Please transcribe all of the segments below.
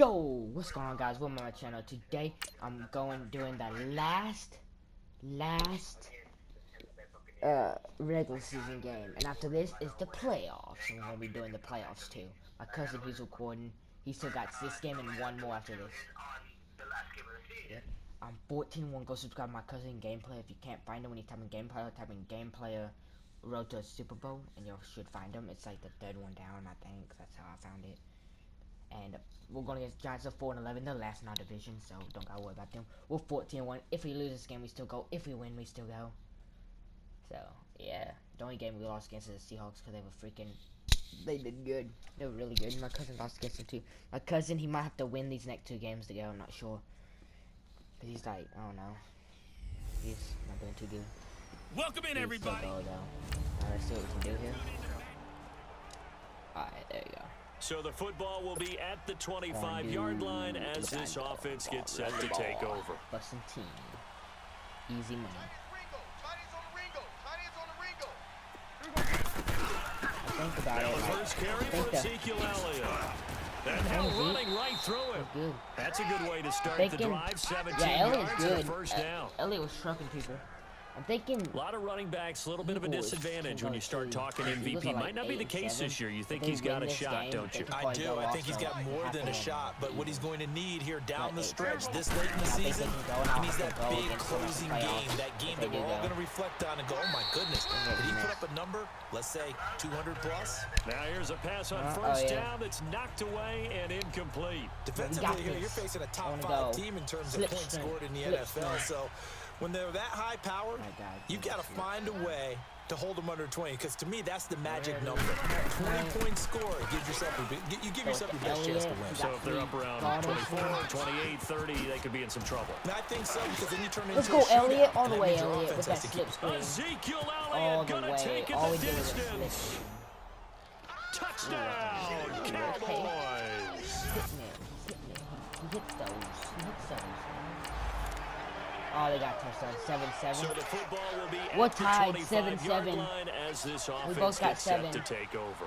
Yo, what's going on, guys? Welcome to my channel. Today I'm doing the last regular season game, and after this is the playoffs. And we're gonna be doing the playoffs too. My cousin, he's recording. He still got this game and one more after this. Yep. I'm 14-1. Go subscribe to my cousin Gameplay. If you can't find him when you type in Gameplay, type in Gameplayer Road to a Super Bowl, and you should find him. It's like the third one down, I think. That's how I found it. And we're going against Giants of 4-11, the last in our division, so don't gotta worry about them. We're 14-1. If we lose this game, we still go. If we win, we still go. So, yeah. The only game we lost against is the Seahawks because they did good. They were really good. My cousin lost against them too. My cousin, he might have to win these next 2 games to go. I'm not sure. Because he's like, I don't know. He's not doing too good. Welcome in, everybody. Alright, let's see what we can do here. Alright, there you go. So the football will be at the 25-yard line as this offense gets set to take over. Bustin' team. Easy money. Think about it. First carry for Ezekiel Elliott. And now running right through him. That's a good way to start the drive. 17 yards and a first down. Elliott was trucking people. I'm thinking a lot of running backs, a little bit of a disadvantage when you start talking MVP. Might not be the case this year. You think he's got a shot, don't you? I do. I think he's got more than a shot. But what he's going to need here down the stretch this late in the season, he needs that big closing game, that game that we're all going to reflect on and go, oh my goodness, did he put up a number, let's say 200 plus? Now here's a pass on first down that's knocked away and incomplete. Defensively here, you're facing a top 5 team in terms of points scored in the NFL. So when they're that high powered, you got to find a way to hold them under 20. Because to me, that's the magic number. 20-point score gives yourself you give yourself your best chance to win. So if they're up around 24, 28, 30, they could be in some trouble. And I think so, because then you turn into Let's go, Elliott, all the way, Elliott, with that slip screen. Ezekiel Elliott gonna take it the distance. Touchdown, Cowboys. He hits those. Oh, they got touchdown. 7-7. So the football will be We're at the tied 25-yard 7-7. line as this offense We both got gets 7. set to take over.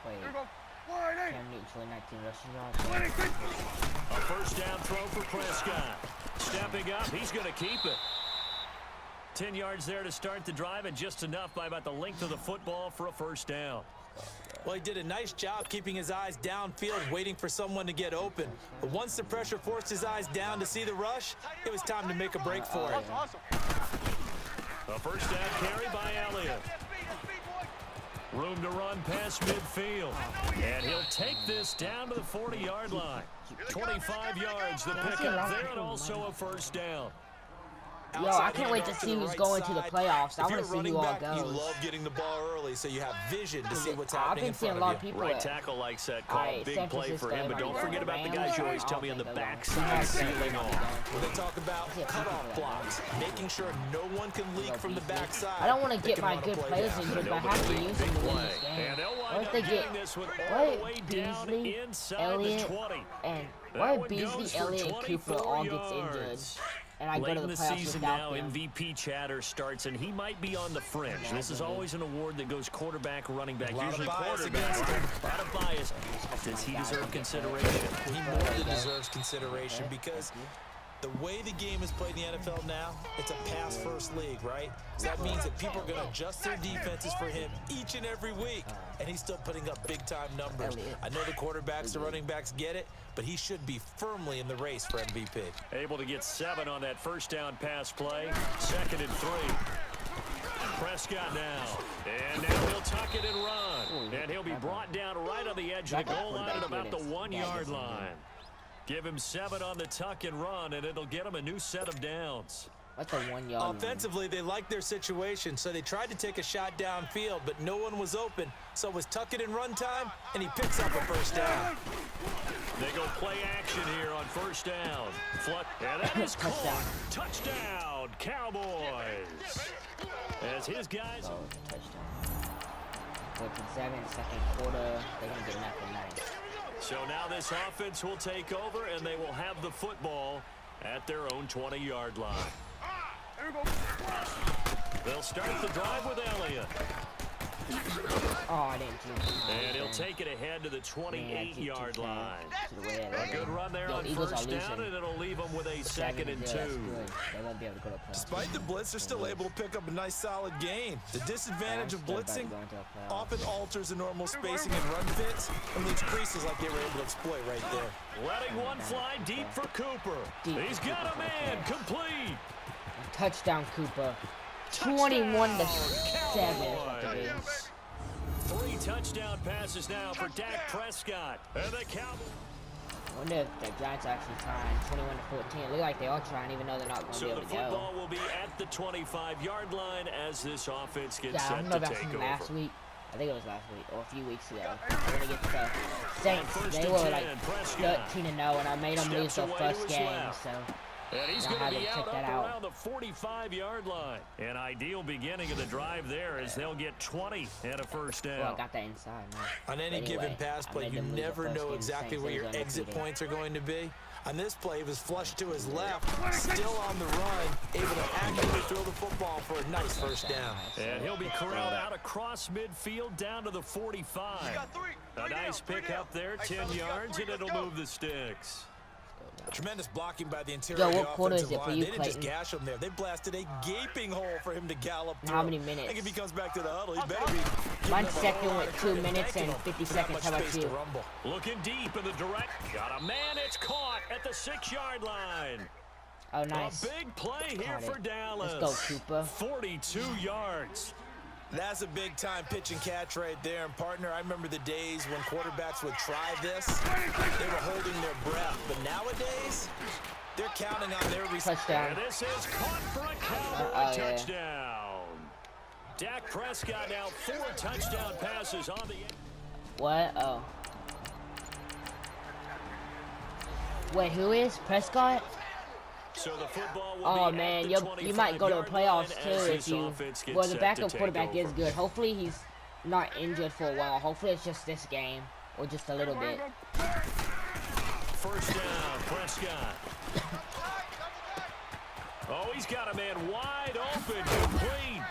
Wait. Cam Newton for 19 rushing yards. A first down throw for Prescott. Stepping up, he's going to keep it. 10 yards there to start the drive, and just enough by about the length of the football for a first down. Well, he did a nice job keeping his eyes downfield, waiting for someone to get open. But once the pressure forced his eyes down to see the rush, it was time to make a break for it. A first down carry by Elliott. Room to run past midfield. And he'll take this down to the 40-yard line. 25 yards the pickup there, and also a first down. Yo, I can't wait to see who's going to the playoffs. I want to see who all goes. You love getting the ball early, so you have vision to see what's happening in front I've been seeing a lot of people. Right tackle likes that call. Big play for him, but don't forget about the guys you always tell me on the backside sealing off. When they talk about cutoff blocks, making sure no one can leak from the backside. I don't want to get my good players injured, but I have to use them to win this game. What if they get Beasley, Elliott, and what if Beasley, Elliott, and Cooper all gets injured? And I Late go to in the the season now, them. MVP chatter starts, and he might be on the fringe. This is always an award that goes quarterback, running back, usually quarterback. A lot of bias. Does he deserve consideration? He more than deserves consideration because the way the game is played in the NFL now, it's a pass-first league, right? So that means that people are going to adjust their defenses for him each and every week, and he's still putting up big-time numbers. I know the quarterbacks, the running backs get it, but he should be firmly in the race for MVP. Able to get 7 on that first down pass play. 2nd and 3. Prescott now. And now he'll tuck it and run. And he'll be brought down right on the edge of the goal line at about the 1-yard line. Give him 7 on the tuck and run, and it'll get him a new set of downs. That's a 1-yard Offensively, they liked their situation, so they tried to take a shot downfield, but no one was open. So it was tuck it and run time, and he picks up a first down. They go play action here on first down. And that is caught. Touchdown, Cowboys. As his guys... Oh, touchdown. 14-7, second quarter. They're going to get nothing nice. So now this offense will take over, and they will have the football at their own 20-yard line. They'll start the drive with Elliott. Oh, I didn't do it. And he'll take it ahead to the 28-yard line. A good run there on Eagles first are down, losing. and it'll leave them with a 2nd and 2. They won't be able to go to playoffs. Despite the blitz, they're still able to pick up a nice solid gain. The disadvantage of blitzing often alters the normal spacing and run fits and leaves creases like they were able to exploit right there. Letting one fly deep for Cooper. He's got a man complete. Touchdown, Cooper. 21-7. 3 touchdown passes now for Dak Prescott. And the Cowboys. I wonder if the Giants are actually trying 21-14. Look like they are trying, even though they're not going to be able to go. So the football will be at the 25-yard line as this offense gets I set don't know to if take that's over. last week. I think it was last week or a few weeks ago. When they get the Saints, they were like 13-0, and I made them lose their first game. So. And he's going to be out around the 45-yard line. An ideal beginning of the drive there as they'll get 20 and a first down. Well, I got that inside. Man. On any given pass play, you never know exactly where your exit points are going to be. On this play, he was flushed to his left, still on the run, able to accurately throw the football for a nice first down. And he'll be corralled out across midfield down to the 45. A nice pickup there, 10 yards, and it'll move the sticks. Tremendous blocking by the interior what quarter is offensive it for line. you, They didn't just Clayton? gash him there. They blasted a gaping hole for him to gallop through. How many minutes? I think if he comes back to the huddle, he better be. Mine's second with 2 minutes and 50 seconds. How about you? Looking deep in the direct. Got a man. It's caught at the 6-yard line. Oh, nice. A big play here for Dallas. Let's go, Cooper. 42 yards. That's a big-time pitch and catch right there. And, partner, I remember the days when quarterbacks would try this. They were holding their breath. But nowadays, they're counting on their touchdown. And this is caught for a Cowboy touchdown. Dak Prescott now 4 touchdown passes on the end. What? Oh. Wait, who is? Prescott? So the football will be man, at the you might go to the 25-yard playoffs line as too this if you. offense gets Well, the set backup to take quarterback is over. good. Hopefully he's not injured for a while. Hopefully it's just this game or just a little bit. First down, Prescott. Oh, he's got a man wide open, complete.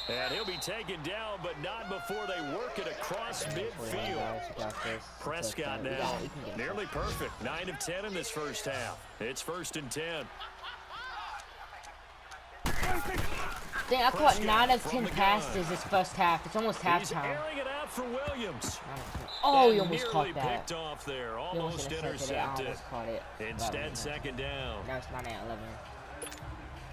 And he'll be taken down, but not before they work it across midfield. Prescott now, nearly perfect. 9 of 10 in this first half. It's 1st and 10. Dang, I caught 9 of 10 passes this first half. It's almost He's halftime. airing it out for Williams. Oh, That you almost caught nearly that. picked off there, You almost intercepted. almost caught it. Instead, 2nd down. Now it's 9-11.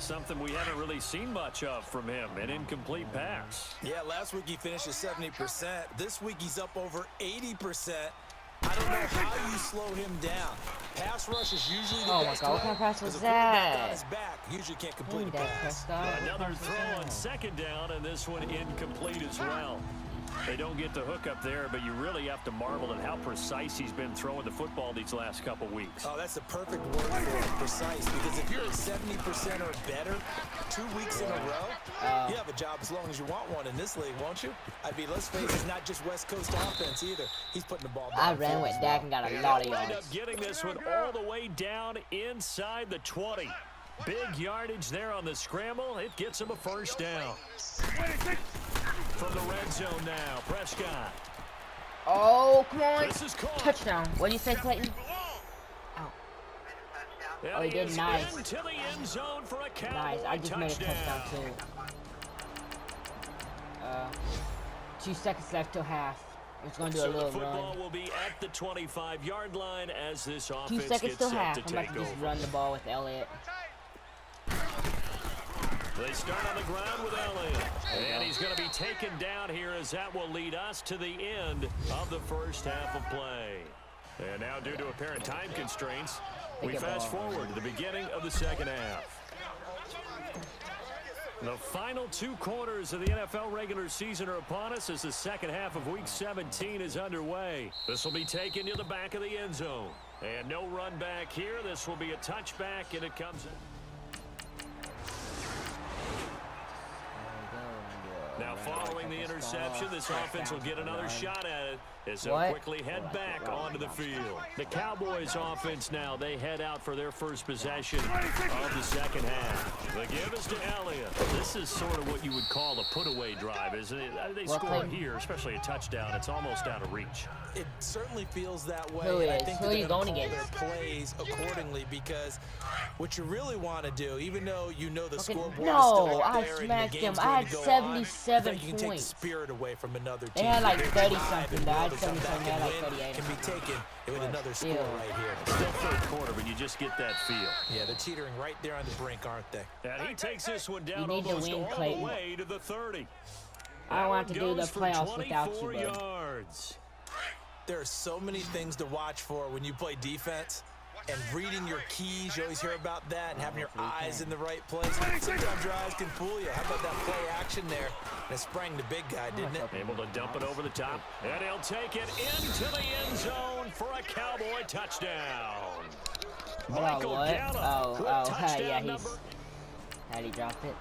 Something we haven't really seen much of from him, an incomplete pass. Yeah, last week he finished at 70%. This week he's up over 80%. I don't know how you slow him down. Pass rush is usually the best God, what kind of pass was because a quarterback on that? his back usually can't complete a Dang, Dak pass. Prescott. Another throw on 2nd down, and this one incomplete as well. They don't get the hook up there, but you really have to marvel at how precise he's been throwing the football these last couple weeks. Oh, that's the perfect word for it, precise. Because if you're at 70% or better 2 weeks in a row, you have a job as long as you want one in this league, won't you? I mean, let's face it, it's not just West Coast offense either. He's putting the ball down. I ran with Dak and got a lot of They'll wind yards. up getting this one all the way down inside the 20. Big yardage there on the scramble. It gets him a first down. From the red zone now, Prescott. Oh, come on. This is caught. Touchdown. What do you say, Clayton? Ow. And Oh, he did is nice. into the end zone for a Cowboy Nice. I just made a touchdown, touchdown. too. 2 seconds left till half. It's going to do So a the little football run. will be at the 25-yard line as this 2 offense seconds gets till set half. to I'm about take to just over. run the ball with Elliott. They start on the ground with Elliott. And he's going to be taken down here as that will lead us to the end of the first half of play. And now, due to apparent time constraints, we fast forward to the beginning of the second half. The final 2 quarters of the NFL regular season are upon us as the second half of Week 17 is underway. This will be taken to the back of the end zone. And no run back here. This will be a touchback, and it comes in. Now, following the interception, this offense will get another shot at it as they'll quickly head back onto the field. The Cowboys offense now, they head out for their first possession of the second half. The give is to Elliott. This is sort of what you would call a put-away drive, isn't it? They score here, especially a touchdown. It's almost out of reach. It certainly feels that way. Who and I is? think Who are you going their against? plays accordingly, because what you really want to do, even though you know the scoreboard is No, still up I there and smacked the him. game's I going had to go 77 on, you can take the points. spirit away from another team. They had like Their 30 drive something. and I had will to come 77. back They had and like win 38. can be taken with another score Still. right here. Still third quarter, but you just get that feel. Yeah, they're teetering right there on the brink, aren't they? And he takes this one down need to almost win, all Clayton. the way to the 30. I want to do the Goes for playoffs without you, 24 bud. yards. There are so many things to watch for when you play defense. And reading your keys, you always hear about that, and having your eyes in the right place. Sometimes your eyes can fool you. How about that play action there? And it sprang the big guy, didn't it? Able to dump it over the top. And he'll take it into the end zone for a Cowboy touchdown. Michael what? Gallup, quick yeah, touchdown number. Had he dropped it?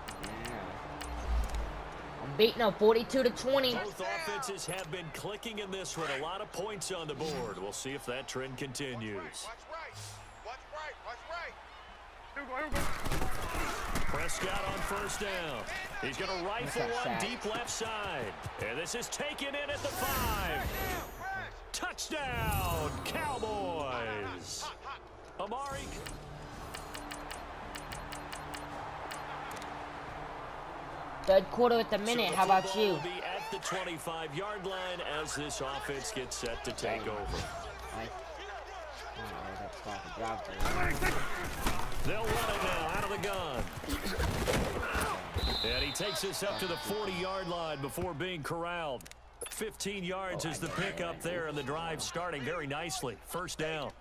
I'm beating them 42-20. Both offenses have been clicking in this one. A lot of points on the board. We'll see if that trend continues. Prescott on first down. He's going to rifle one deep left side. And this is taken in at the 5. Touchdown, Cowboys. Amari. Third quarter at the minute. How about you? Will be at the 25-yard line as this offense gets set to take over. They'll run it now out of the gun. And he takes this up to the 40-yard line before being corralled. 15 yards is the pickup there, and the drive starting very nicely. First down.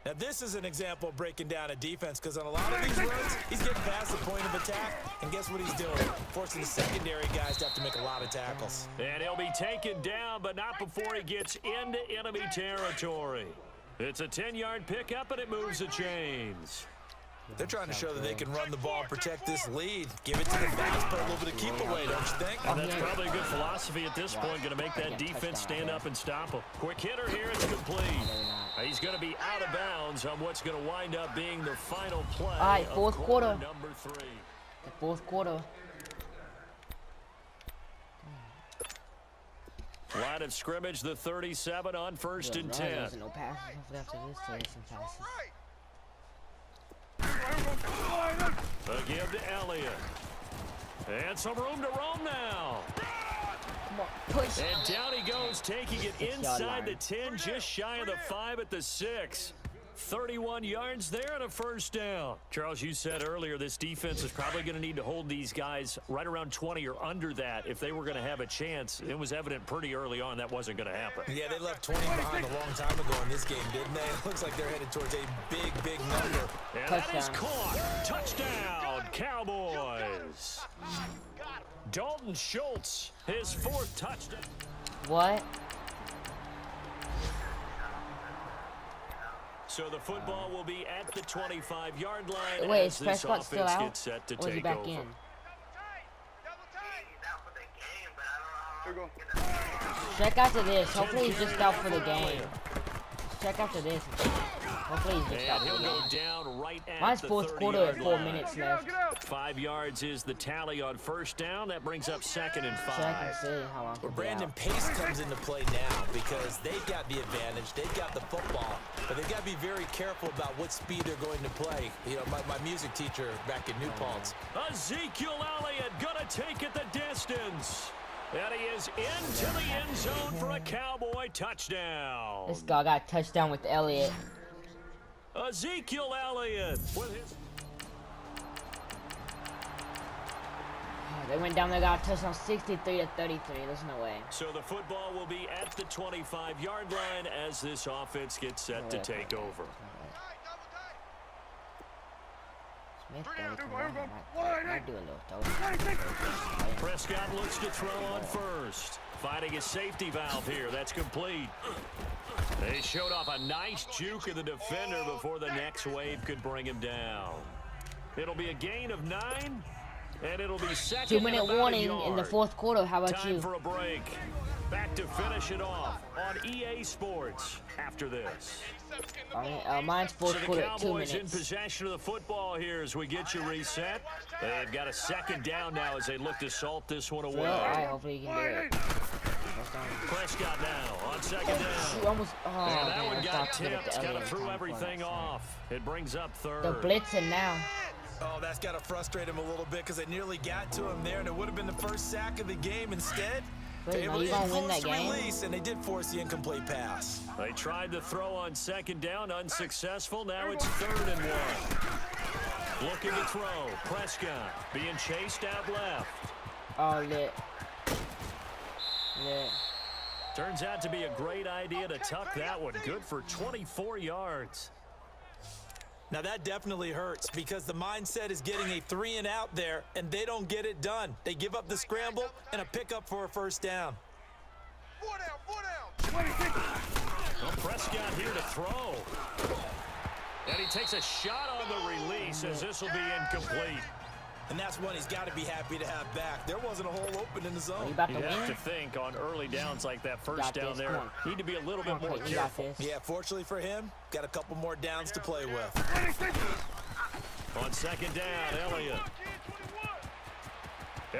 Now, this is an example of breaking down a defense, because on a lot of these runs, he's getting past the point of attack, and guess what he's doing? Forcing the secondary guys to have to make a lot of tackles. And he'll be taken down, but not before he gets into enemy territory. It's a 10-yard pickup, and it moves the chains. They're trying to show that they can run the ball and protect this lead. Give it to the backs, put a little bit of keep away, don't you think? And that's probably a good philosophy at this point, going to make that defense stand up and stop him. Quick hitter here, it's complete. He's going to be out of bounds on what's going to wind up being the final play. All right, fourth quarter. Number 3. The fourth quarter. Line of scrimmage, the 37 on first and 10. No passes. Hopefully after this, there's some passes. A give to Elliott. And some room to roam now. Come on, push. And down he goes, taking it inside the 10, just shy of the 5 at the 6. 31 yards there and a first down. Charles, you said earlier this defense is probably going to need to hold these guys right around 20 or under that if they were going to have a chance. It was evident pretty early on that wasn't going to happen. Yeah, they left 20 behind a long time ago in this game, didn't they? It looks like they're headed towards a big, big number. And that is caught. Touchdown, Cowboys. Dalton Schultz, his 4th touchdown. What? So the football will be at the 25-yard line. Wait, as is this Prescott still offense out? gets set to Or is he take back over. in? Check after this. Hopefully he's just out for the game. Check after this. Hopefully he's just out And for he'll the go game. down right at Mine's the fourth quarter 30-yard at 4 line. minutes left. 5 yards is the tally on first down. That brings up second and Check and 5. see how long Well, he'll be Brandon, out. pace comes into play now because they've got the advantage. They've got the football, but they've got to be very careful about what speed they're going to play. You know, my music teacher back in New Paltz. Ezekiel Elliott gonna take it the distance. And he is into the end zone for a Cowboy touchdown. This guy got a touchdown with Elliott. Ezekiel Elliott with his... They went down there, got a touchdown 63-33. There's no way. So the football will be at the 25-yard line as this offense gets set to take over. Smith, might do a little throw. Prescott looks to throw on first. Finding his safety valve here. That's complete. They showed off a nice juke of the defender before the next wave could bring him down. It'll be a gain of 9, and it'll be second. 2-minute warning in the fourth quarter. How about Time you? for a break. Back to finish it off on EA Sports after this. Mine's fourth So the quarter, 2 Cowboys in minutes. possession of the football here as we get you reset. They've got a second down now as they look to salt this one away. All right, hopefully you can do it. Prescott now on second down. Shoot, almost. Oh, And that man, one I got thought to get tipped, the kind other of threw time everything for it. off. It brings up third. The blitzing now. Oh, that's got to frustrate him a little bit because they nearly got to him there, and it would have been the first sack of the game. Instead, Wait, able now you to gonna win influence that the game? release, and they did force the incomplete pass. They tried to throw on second down, unsuccessful. Now it's 3rd and 1. Looking to throw. Prescott being chased out left. Oh, lit. Lit. Turns out to be a great idea to tuck that one. Good for 24 yards. Now that definitely hurts because the mindset is getting a 3 and out there, and they don't get it done. They give up the scramble and a pickup for a first down. 4 down. Well, Prescott here to throw. And he takes a shot on the release as this will be incomplete. And that's one he's got to be happy to have back. There wasn't a hole open in the You zone. about to You have to win? think on early downs like that first Got down this. there, Come on. need to be a little Come bit on, more Peyton, you got careful. this. Yeah, fortunately for him, got a couple more downs to play with. On second down, Elliott.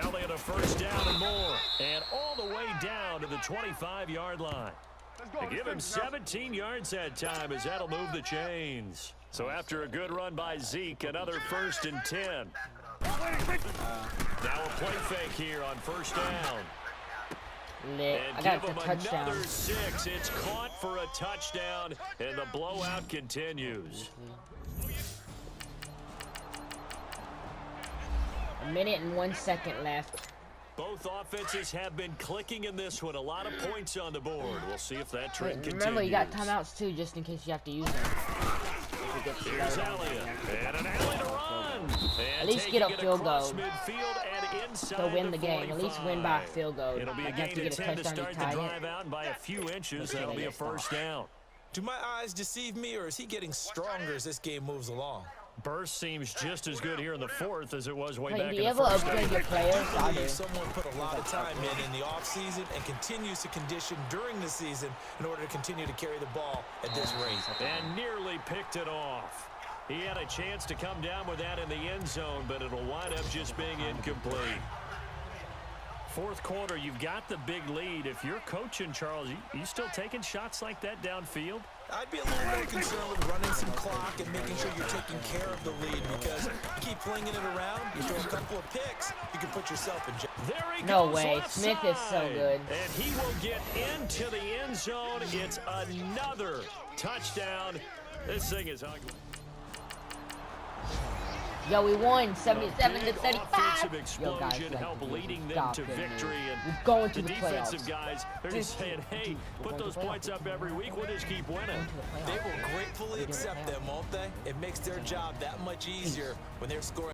Elliott a first down and more. And all the way down to the 25-yard line. They give him 17 yards that time as that'll move the chains. So after a good run by Zeke, another 1st and 10. Now a play fake here on first down. Lit. And I got give the him touchdown. another 6. It's caught for a touchdown, and the blowout continues. A minute and 1 second left. Both offenses have been clicking in this one. A lot of points on the board. We'll see if that trend continues. Remember, you got timeouts too, just in case you have to use them. If it gets Here's low. Elliott. And an alley to run. At And least get a taking it field across goal midfield and inside to win the game. 45. At least win by a field goal. It'll be a You have to gain of get a 10 to touchdown start to the tie drive it. out, and by a few inches, Let's see that'll they be a get stopped. first down. Do my eyes deceive me, or is he getting stronger as this game moves along? Burst seems just as good here in the 4th as it was way Wait, back do in you the ever first. upgrade your players? I I do. believe someone put a lot of time in the offseason and continues to condition during the season in order to continue to carry the ball at this rate. And nearly picked it off. He had a chance to come down with that in the end zone, but it'll wind up just being incomplete. 4th quarter, you've got the big lead. If you're coaching, Charles, you still taking shots like that downfield? I'd be a little more concerned with running some clock and making sure you're taking care of the lead because you keep flinging it around, you throw a couple of picks, you can put yourself in jail. There he No goes way. left Smith is so side. good. And he will get into the end zone. It's another touchdown. This thing is ugly. Yo, we won A 77 to big 35. offensive Yo, guys, explosion helped leading them stop to it, man. victory. And We're going to the the defensive playoffs. guys, they're just saying, hey, put those points up every week. We'll just keep winning. They will gratefully accept them, won't they? It makes their job that much easier when they're scoring.